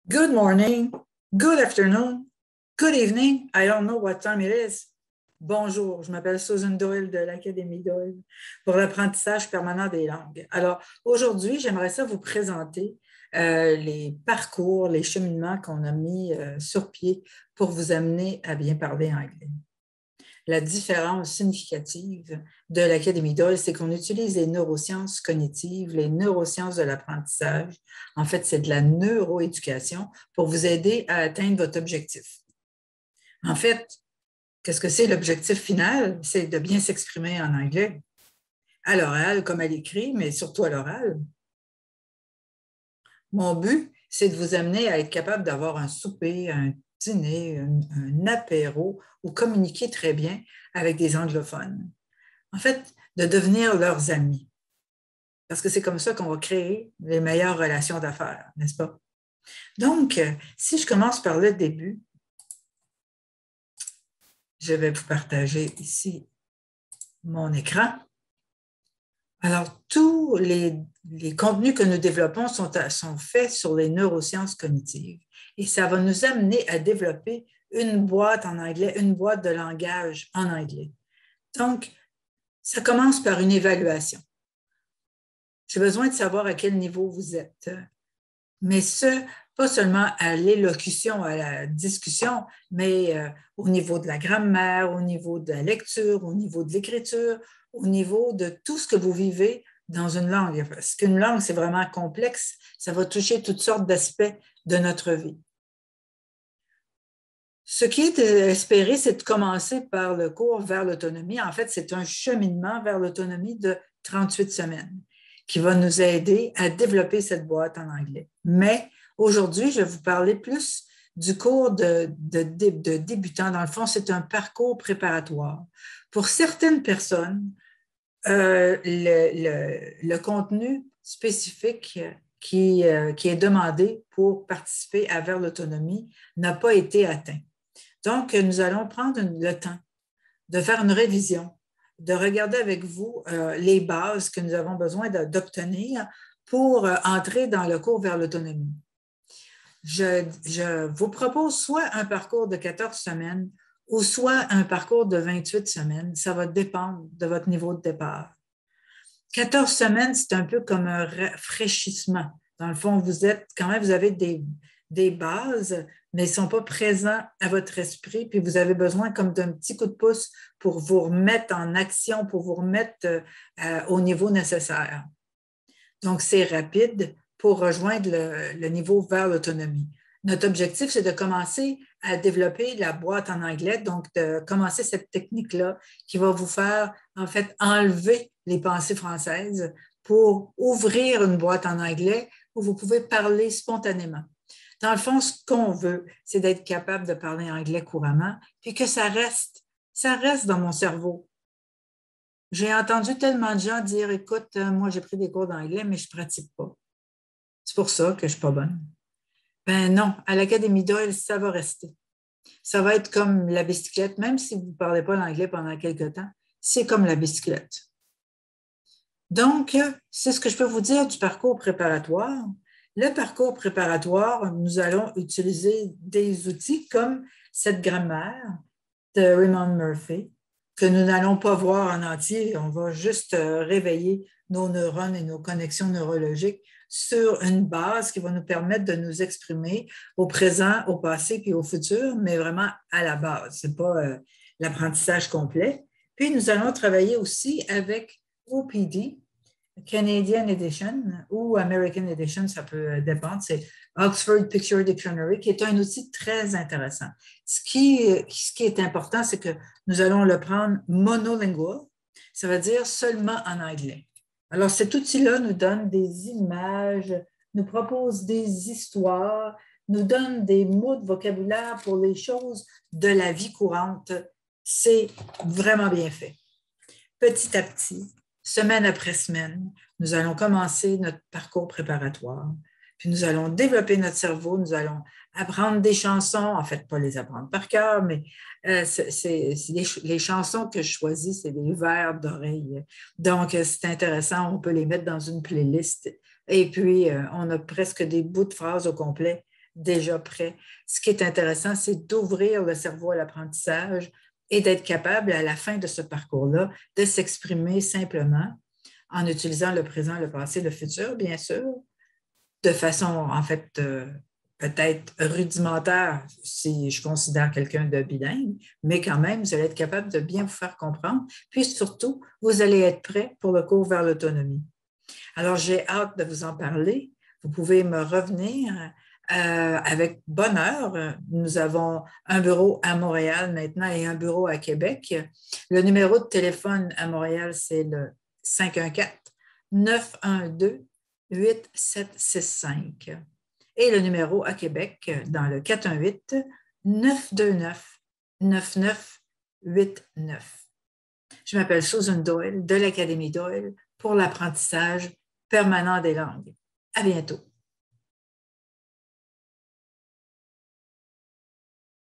Good morning, good afternoon, good evening. I don't know what time it is. Bonjour, je m'appelle Susan Doyle de l'Académie Doyle pour l'apprentissage permanent des langues. Alors, aujourd'hui, j'aimerais ça vous présenter les parcours, les cheminements qu'on a mis sur pied pour vous amener à bien parler anglais. La différence significative de l'Académie Doyle, c'est qu'on utilise les neurosciences cognitives, les neurosciences de l'apprentissage. En fait, c'est de la neuroéducation pour vous aider à atteindre votre objectif. En fait, qu'est-ce que c'est l'objectif final? C'est de bien s'exprimer en anglais, à l'oral comme à l'écrit, mais surtout à l'oral. Mon but, c'est de vous amener à être capable d'avoir un souper, un dîner, un apéro ou communiquer très bien avec des anglophones. En fait, de devenir leurs amis. Parce que c'est comme ça qu'on va créer les meilleures relations d'affaires, n'est-ce pas? Donc, si je commence par le début, je vais vous partager ici mon écran. Alors, tous les contenus que nous développons sont faits sur les neurosciences cognitives et ça va nous amener à développer une boîte en anglais, une boîte de langage en anglais. Donc, ça commence par une évaluation. J'ai besoin de savoir à quel niveau vous êtes, mais pas seulement à l'élocution, à la discussion, mais au niveau de la grammaire, au niveau de la lecture, au niveau de l'écriture, au niveau de tout ce que vous vivez dans une langue. Parce qu'une langue, c'est vraiment complexe, ça va toucher toutes sortes d'aspects de notre vie. Ce qui est espéré, c'est de commencer par le cours vers l'autonomie. En fait, c'est un cheminement vers l'autonomie de 38 semaines qui va nous aider à développer cette boîte en anglais. Mais aujourd'hui, je vais vous parler plus du cours de débutants. Dans le fond, c'est un parcours préparatoire. Pour certaines personnes, le contenu spécifique qui est demandé pour participer à Vers l'autonomie n'a pas été atteint. Donc, nous allons prendre le temps de faire une révision, de regarder avec vous les bases que nous avons besoin d'obtenir pour entrer dans le cours vers l'autonomie. Je vous propose soit un parcours de 14 semaines ou soit un parcours de 28 semaines. Ça va dépendre de votre niveau de départ. 14 semaines, c'est un peu comme un rafraîchissement. Dans le fond, vous avez des bases, mais ils ne sont pas présents à votre esprit, puis vous avez besoin comme d'un petit coup de pouce pour vous remettre en action, pour vous remettre au niveau nécessaire. Donc, c'est rapide pour rejoindre le niveau vers l'autonomie. Notre objectif, c'est de commencer à développer la boîte en anglais, donc de commencer cette technique-là qui va vous faire, en fait, enlever les pensées françaises pour ouvrir une boîte en anglais où vous pouvez parler spontanément. Dans le fond, ce qu'on veut, c'est d'être capable de parler anglais couramment, puis que ça reste dans mon cerveau. J'ai entendu tellement de gens dire, écoute, moi j'ai pris des cours d'anglais, mais je ne pratique pas. C'est pour ça que je ne suis pas bonne. Ben non, à l'Académie Doyle, ça va rester. Ça va être comme la bicyclette, même si vous ne parlez pas l'anglais pendant quelque temps, c'est comme la bicyclette. Donc, c'est ce que je peux vous dire du parcours préparatoire. Le parcours préparatoire, nous allons utiliser des outils comme cette grammaire de Raymond Murphy, que nous n'allons pas voir en entier. On va juste réveiller nos neurones et nos connexions neurologiques sur une base qui va nous permettre de nous exprimer au présent, au passé puis au futur, mais vraiment à la base. Ce n'est pas l'apprentissage complet. Puis, nous allons travailler aussi avec OPD, Canadian Edition ou American Edition, ça peut dépendre. C'est Oxford Picture Dictionary, qui est un outil très intéressant. Ce qui est important, c'est que nous allons le prendre monolingual, ça veut dire seulement en anglais. Alors, cet outil-là nous donne des images, nous propose des histoires, nous donne des mots de vocabulaire pour les choses de la vie courante. C'est vraiment bien fait. Petit à petit, semaine après semaine, nous allons commencer notre parcours préparatoire. Puis nous allons développer notre cerveau, nous allons apprendre des chansons, en fait, pas les apprendre par cœur, mais les chansons que je choisis, c'est des vers d'oreille. Donc, c'est intéressant, on peut les mettre dans une playlist. Et puis, on a presque des bouts de phrases au complet déjà prêts. Ce qui est intéressant, c'est d'ouvrir le cerveau à l'apprentissage et d'être capable, à la fin de ce parcours-là, de s'exprimer simplement en utilisant le présent, le passé, le futur, bien sûr, de façon, en fait, peut-être rudimentaire si je considère quelqu'un de bilingue, mais quand même, vous allez être capable de bien vous faire comprendre. Puis surtout, vous allez être prêt pour le cours vers l'autonomie. Alors, j'ai hâte de vous en parler. Vous pouvez me revenir avec bonheur. Nous avons un bureau à Montréal maintenant et un bureau à Québec. Le numéro de téléphone à Montréal, c'est le 514-912-8765. Et le numéro à Québec, dans le 418-929-9989. Je m'appelle Susan Doyle de l'Académie Doyle pour l'apprentissage permanent des langues. À bientôt.